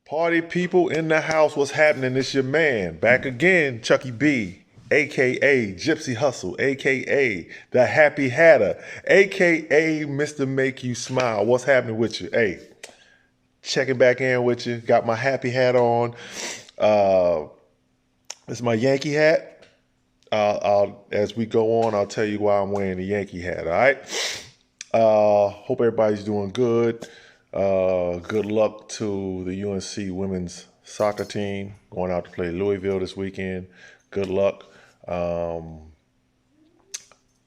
Party people in the house, what's happening? It's your man, back again, Chucky B, aka Gypsy Hustle, aka the Happy Hatter, aka Mr. Make You Smile. What's happening with you? Hey, checking back in with you. Got my happy hat on. Uh, this is my Yankee hat. As we go on, I'll tell you why I'm wearing the Yankee hat. All right. Hope everybody's doing good. Good luck to the UNC women's soccer team going out to play Louisville this weekend. Good luck. Um,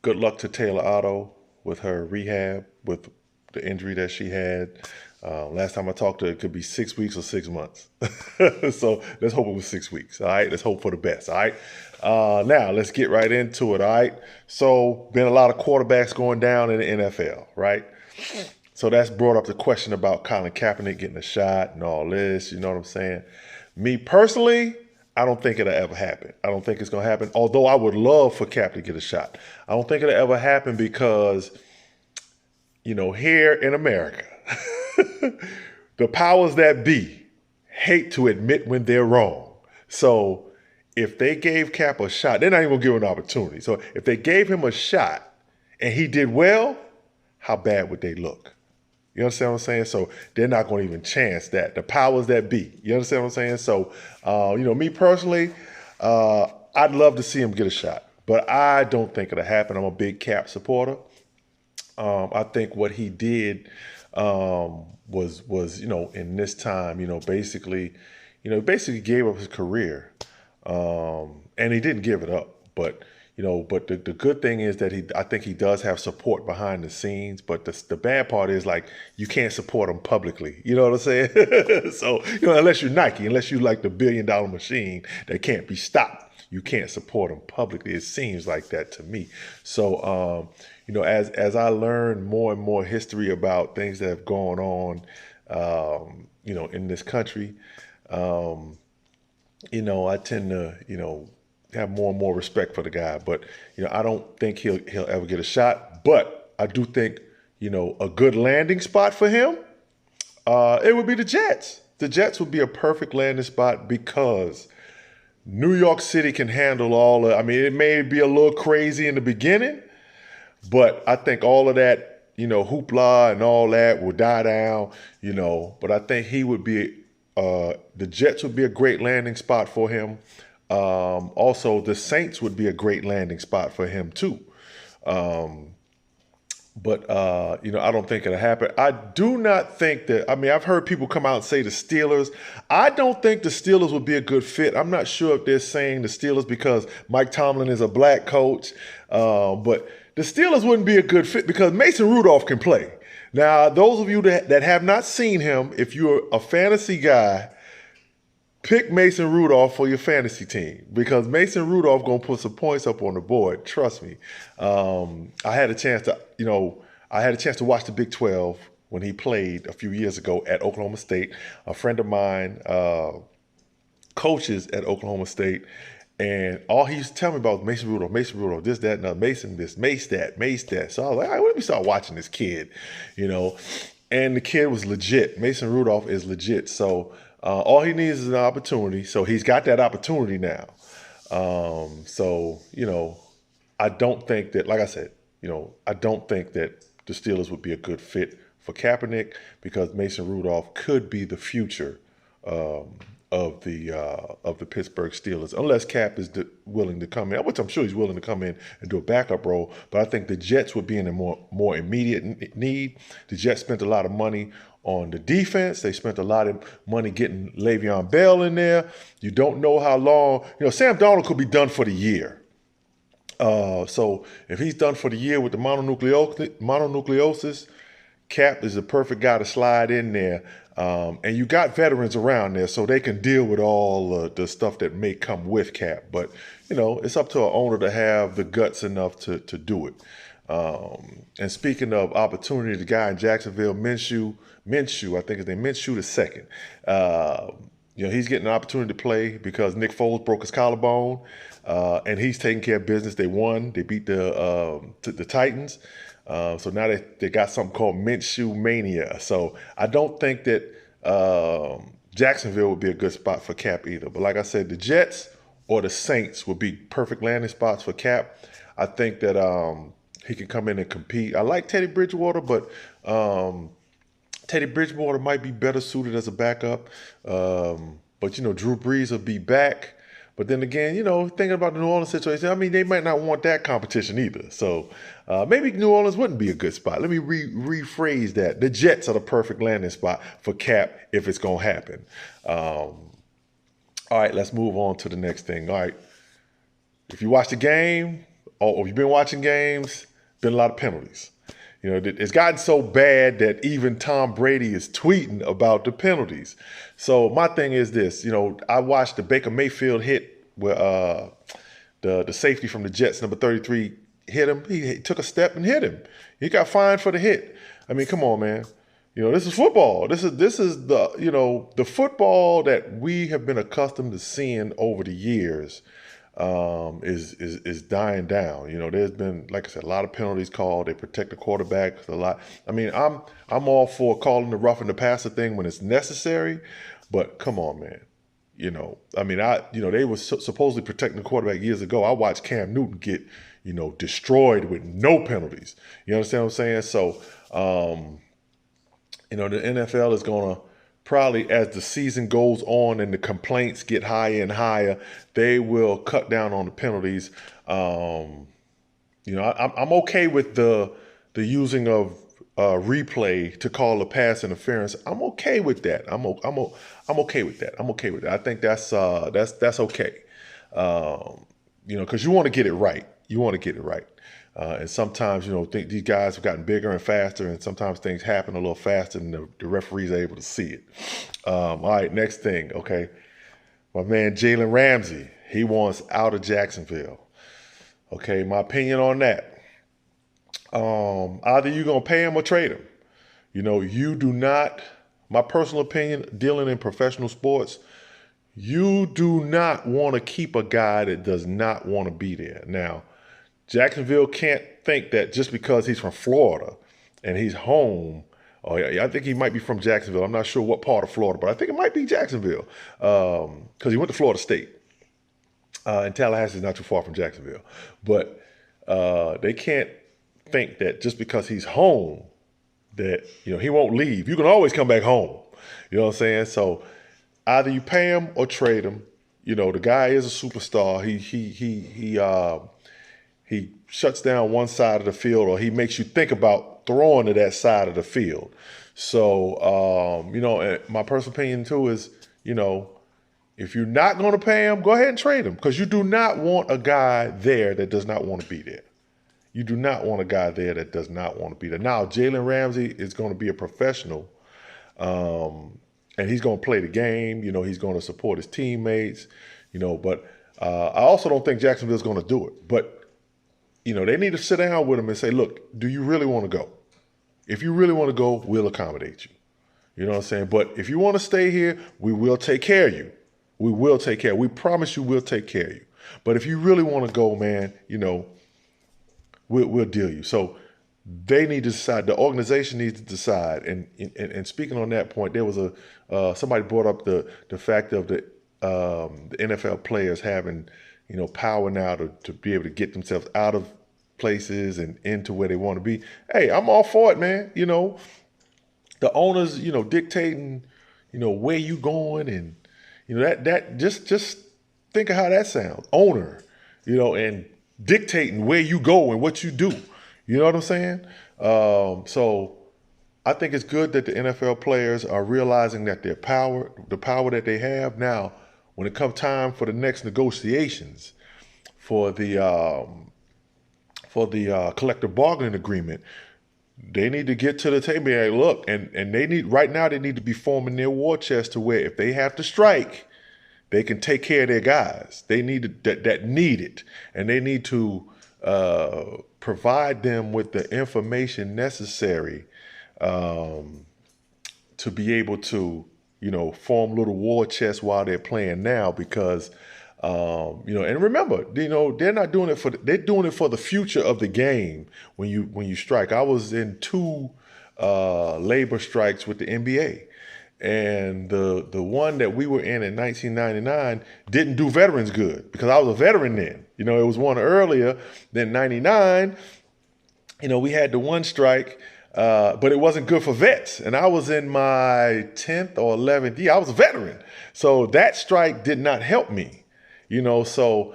Good luck to Taylor Otto with her rehab with the injury that she had. Last time I talked to her, it could be 6 weeks or 6 months. So let's hope it was 6 weeks. All right. Let's hope for the best. All right. Now let's get right into it. All right. So been a lot of quarterbacks going down in the NFL, right? So that's brought up the question about Colin Kaepernick getting a shot and all this. You know what I'm saying? Me personally, I don't think it'll ever happen. I don't think it's going to happen. Although I would love for Cap to get a shot. I don't think it'll ever happen because, here in America, the powers that be hate to admit when they're wrong. So if they gave Cap a shot, they're not even going to give him an opportunity. So if they gave him a shot and he did well, how bad would they look? You understand what I'm saying? So they're not going to even chance that. The powers that be. You understand what I'm saying? So, me personally, I'd love to see him get a shot, but I don't think it'll happen. I'm a big Cap supporter. I think what he did was in this time, basically gave up his career, and he didn't give it up, but. But the good thing is that I think he does have support behind the scenes. But the bad part is like you can't support him publicly. You know what I'm saying? So unless you're Nike, unless you like the $1 billion machine that can't be stopped, you can't support him publicly. It seems like that to me. So as I learn more and more history about things that have gone on, in this country, I tend to have more and more respect for the guy, but I don't think he'll ever get a shot. But I do think a good landing spot for him, it would be the Jets. The Jets would be a perfect landing spot because New York City can handle all of. I mean, it may be a little crazy in the beginning, but I think all of that hoopla and all that will die down. But I think he would be. The Jets would be a great landing spot for him. Also, the Saints would be a great landing spot for him too. But I don't think it'll happen. I do not think that. I mean, I've heard people come out and say the Steelers. I don't think the Steelers would be a good fit. I'm not sure if they're saying the Steelers because Mike Tomlin is a black coach. But the Steelers wouldn't be a good fit because Mason Rudolph can play. Now, those of you that have not seen him, if you're a fantasy guy, pick Mason Rudolph for your fantasy team because Mason Rudolph gonna put some points up on the board. Trust me. I had a chance to watch the Big 12 when he played a few years ago at Oklahoma State. A friend of mine coaches at Oklahoma State, and all he used to tell me about was Mason Rudolph, this, that, and other, Mason this, Mace that. So I was like, all right, let me start watching this kid, And the kid was legit. Mason Rudolph is legit. So all he needs is an opportunity. So he's got that opportunity now. I don't think that, like I said, I don't think that the Steelers would be a good fit for Kaepernick because Mason Rudolph could be the future of the Pittsburgh Steelers, unless Cap is willing to come in, which I'm sure he's willing to come in and do a backup role. But I think the Jets would be in a more immediate need. The Jets spent a lot of money on the defense. They spent a lot of money getting Le'Veon Bell in there. You don't know how long. Sam Darnold could be done for the year. So if he's done for the year with the mononucleosis, Cap is the perfect guy to slide in there. And you got veterans around there, so they can deal with all the stuff that may come with Cap. But, it's up to an owner to have the guts enough to do it. And speaking of opportunity, the guy in Jacksonville, Minshew, I think his name, Minshew the second. He's getting an opportunity to play because Nick Foles broke his collarbone, and he's taking care of business. They won. They beat the Titans. So now they got something called Minshew Mania. So I don't think that Jacksonville would be a good spot for Cap either. But like I said, the Jets or the Saints would be perfect landing spots for Cap. I think that he can come in and compete. I like Teddy Bridgewater, but Teddy Bridgewater might be better suited as a backup. But, Drew Brees will be back. But then again, thinking about the New Orleans situation, I mean, they might not want that competition either. So maybe New Orleans wouldn't be a good spot. Let me rephrase that. The Jets are the perfect landing spot for Cap if it's going to happen. All right, let's move on to the next thing. All right, if you watch the game, or if you've been watching games, been a lot of penalties. It's gotten so bad that even Tom Brady is tweeting about the penalties. So my thing is this, I watched the Baker Mayfield hit where the safety from the Jets, number 33, hit him. He took a step and hit him. He got fined for the hit. I mean, come on, man. This is football. This is the the football that we have been accustomed to seeing over the years. Is dying down. There's been, like I said, a lot of penalties called. They protect the quarterback a lot. I mean, I'm all for calling the roughing the passer thing when it's necessary, but come on, man. I mean, they were supposedly protecting the quarterback years ago. I watched Cam Newton get, destroyed with no penalties. You understand what I'm saying? So, the NFL is gonna probably, as the season goes on and the complaints get higher and higher, they will cut down on the penalties. I'm okay with the using of replay to call a pass interference. I'm okay with that. I'm okay with that. I'm okay with that. I think that's okay. Because you want to get it right. You want to get it right. And sometimes, these guys have gotten bigger and faster, and sometimes things happen a little faster than the referees are able to see it. All right, next thing, okay. My man Jalen Ramsey, he wants out of Jacksonville. Okay, my opinion on that. Either you're going to pay him or trade him. You do not, my personal opinion, dealing in professional sports, you do not want to keep a guy that does not want to be there. Now, Jacksonville can't think that just because he's from Florida and he's home, I think he might be from Jacksonville. I'm not sure what part of Florida, but I think it might be Jacksonville because he went to Florida State. And Tallahassee is not too far from Jacksonville. But they can't think that just because he's home that, he won't leave. You can always come back home. You know what I'm saying? So either you pay him or trade him. The guy is a superstar. He shuts down one side of the field, or he makes you think about throwing to that side of the field. So, and my personal opinion too is, if you're not going to pay him, go ahead and trade him, because you do not want a guy there that does not want to be there. You do not want a guy there that does not want to be there. Now, Jalen Ramsey is going to be a professional, and he's going to play the game. He's going to support his teammates, but I also don't think Jacksonville's going to do it. But they need to sit down with him and say, look, do you really want to go? If you really want to go, we'll accommodate you. You know what I'm saying? But if you want to stay here, we will take care of you. We will take care. We promise you we'll take care of you. But if you really want to go, man, we'll deal you. So they need to decide. The organization needs to decide. And speaking on that point, there was somebody brought up the fact of the NFL players having power now to be able to get themselves out of places and into where they want to be. Hey, I'm all for it, man. The owners, dictating, where you going, and that just think of how that sounds. Owner, and dictating where you go and what you do. You know what I'm saying? So I think it's good that the NFL players are realizing that the power that they have now, when it comes time for the next negotiations for the collective bargaining agreement, they need to get to the table and look, and they need to be forming their war chest to where if they have to strike, they can take care of their guys. They need that need it, and they need to provide them with the information necessary to be able to form little war chests while they're playing now, because and remember, they're not doing it they're doing it for the future of the game. When you strike, I was in 2 labor strikes with the NBA, And the one that we were in 1999 didn't do veterans good because I was a veteran then. You know, it was one earlier than 99. You know, we had the one strike, but it wasn't good for vets. And I was in my 10th or 11th year. I was a veteran. So that strike did not help me, you know. So,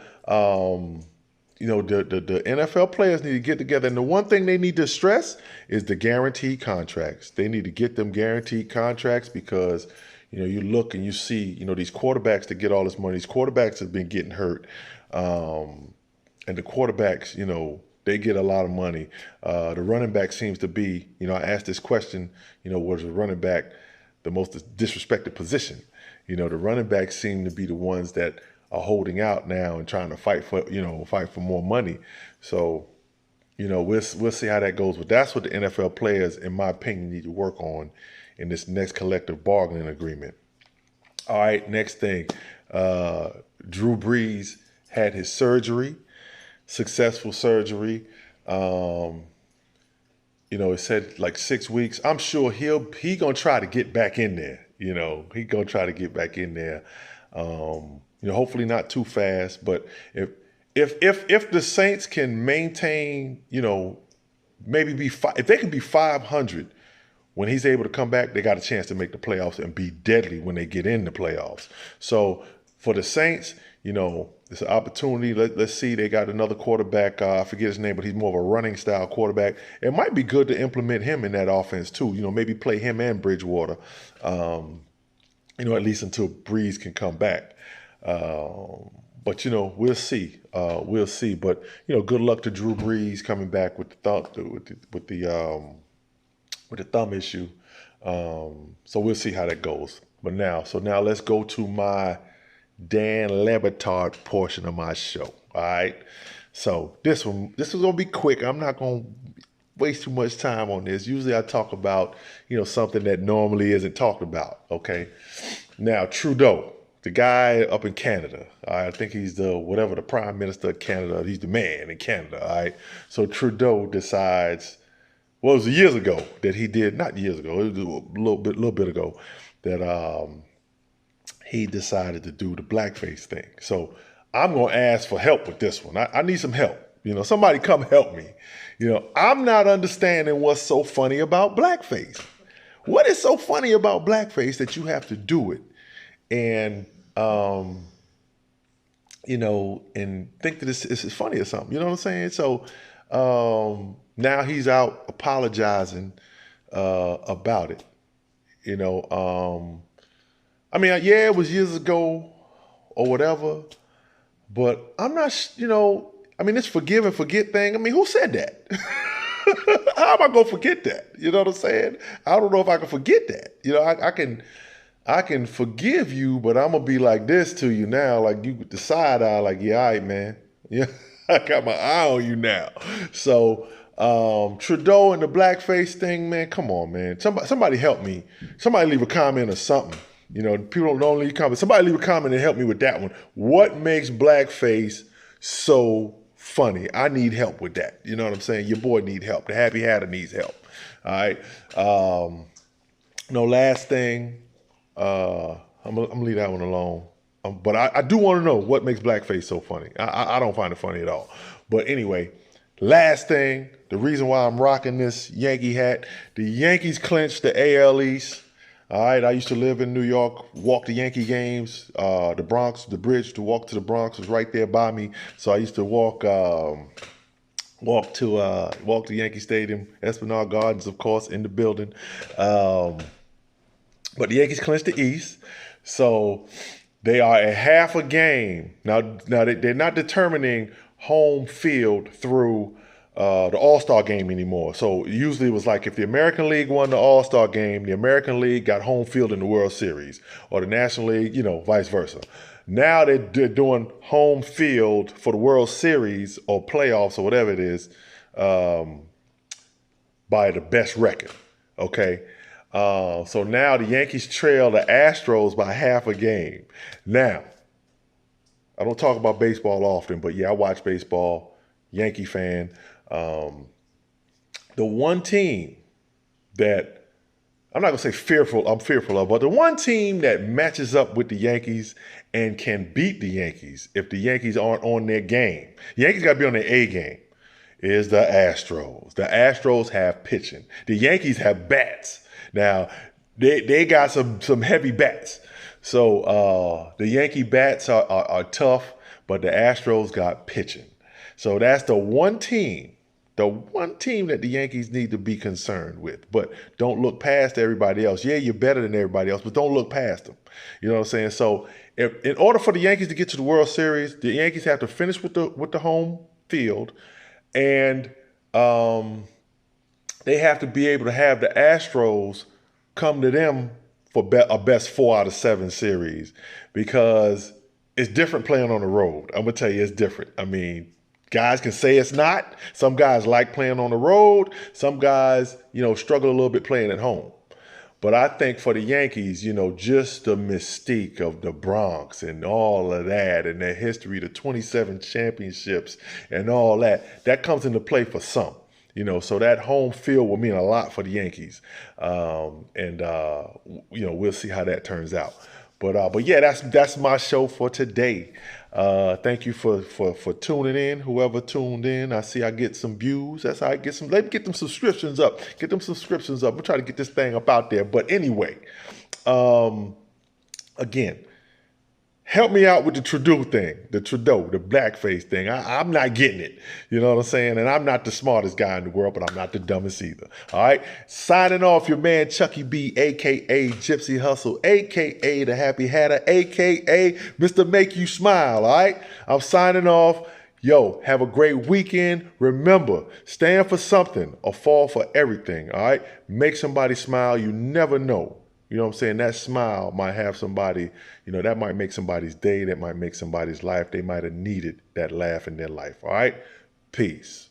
you know, the NFL players need to get together. And the one thing they need to stress is the guaranteed contracts. They need to get them guaranteed contracts because, you know, you look and you see, you know, these quarterbacks that get all this money, these quarterbacks have been getting hurt. And the quarterbacks, you know, they get a lot of money. The running back seems to be, you know, I asked this question, you know, was the running back the most disrespected position? You know, the running backs seem to be the ones that are holding out now and trying to fight for, you know, fight for more money. So, you know, we'll see how that goes. But that's what the NFL players, in my opinion, need to work on in this next collective bargaining agreement. All right, next thing. Drew Brees had his surgery, successful surgery. You know, it said like 6 weeks. I'm sure he gonna try to get back in there. You know, he gonna try to get back in there. You know, hopefully not too fast. But if the Saints can maintain, you know, maybe if they can be 500 when he's able to come back, they got a chance to make the playoffs and be deadly when they get in the playoffs. So for the Saints, you know, it's an opportunity. Let's see. They got another quarterback. I forget his name, but he's more of a running style quarterback. It might be good to implement him in that offense too. You know, maybe play him and Bridgewater. You know, at least until Breeze can come back. But you know, we'll see. We'll see. But you know, good luck to Drew Brees coming back with the thumb issue. So we'll see how that goes. But now let's go to my Dan Le Batard portion of my show. All right. So this is gonna be quick. I'm not gonna waste too much time on this. Usually I talk about, you know, something that normally isn't talked about. Okay. Now Trudeau, the guy up in Canada. I think he's the Prime Minister of Canada. He's the man in Canada. All right. So Trudeau decides, well, it was years ago that he did, not years ago, it was a little bit ago that he decided to do the blackface thing. So I'm going to ask for help with this one. I need some help. You know, somebody come help me. You know, I'm not understanding what's so funny about blackface. What is so funny about blackface that you have to do it and, you know, and think that this is funny or something? You know what I'm saying? So now he's out apologizing about it. You know, I mean, yeah, it was years ago or whatever, but I'm not, you know, I mean, this forgive and forget thing. I mean, who said that? How am I gonna forget that? You know what I'm saying? I don't know if I can forget that. You know, I can forgive you, but I'm gonna be like this to you now, like you the side eye, like, yeah, all right, man. Yeah, I got my eye on you now. So Trudeau and the blackface thing, man, come on, man. Somebody help me. Somebody leave a comment or something. You know, people don't leave comments. Somebody leave a comment and help me with that one. What makes blackface so funny? I need help with that. You know what I'm saying? Your boy need help. The Happy Hatter needs help. All right. No, last thing. I'm gonna leave that one alone. But I do want to know what makes blackface so funny. I don't find it funny at all. But anyway, last thing, the reason why I'm rocking this Yankee hat, the Yankees clinched the AL East. All right, I used to live in New York, walk the Yankee games, the Bronx, the bridge to walk to the Bronx was right there by me. So I used to walk to Yankee Stadium, Esplanade Gardens, of course, in the building. But the Yankees clinched the East, so they are a half a game now. They're not determining home field through the All-Star game anymore. So usually it was like if the American League won the All-Star game, the American League got home field in the World Series, or the National League, you know, vice versa. Now they're doing home field for the World Series or playoffs or whatever it is by the best record. Okay. So now the Yankees trail the Astros by half a game. Now, I don't talk about baseball often, but yeah, I watch baseball, Yankee fan. The one team that I'm not gonna say fearful. I'm fearful of, but the one team that matches up with the Yankees and can beat the Yankees if the Yankees aren't on their game. The Yankees got to be on their A game. Is the Astros. The Astros have pitching. The Yankees have bats. Now they got some heavy bats. So the Yankee bats are tough, but the Astros got pitching. So that's the one team that the Yankees need to be concerned with. But don't look past everybody else. Yeah, you're better than everybody else, but don't look past them. You know what I'm saying? So in order for the Yankees to get to the World Series, the Yankees have to finish with the home field, and they have to be able to have the Astros come to them for a best 4 out of 7 series, because it's different playing on the road. I'm going to tell you, it's different. I mean, guys can say it's not. Some guys like playing on the road. Some guys, struggle a little bit playing at home. But I think for the Yankees, just the mystique of the Bronx and all of that, and their history, the 27 championships and all that comes into play for some. So that home field will mean a lot for the Yankees. We'll see how that turns out. But yeah, that's my show for today. Thank you for tuning in. Whoever tuned in, I see I get some views. That's how I get some. Let me get them subscriptions up. Get them subscriptions up. We'll try to get this thing up out there. But anyway, again, help me out with the Trudeau thing, the blackface thing. I'm not getting it. You know what I'm saying? And I'm not the smartest guy in the world, but I'm not the dumbest either. All right? Signing off, your man Chucky B, a.k.a. Gypsy Hustle, a.k.a. The Happy Hatter, a.k.a. Mr. Make You Smile. All right? I'm signing off. Yo, have a great weekend. Remember, stand for something or fall for everything. All right? Make somebody smile. You never know. You know what I'm saying? That smile might have somebody, that might make somebody's day. That might make somebody's life. They might have needed that laugh in their life. All right? Peace.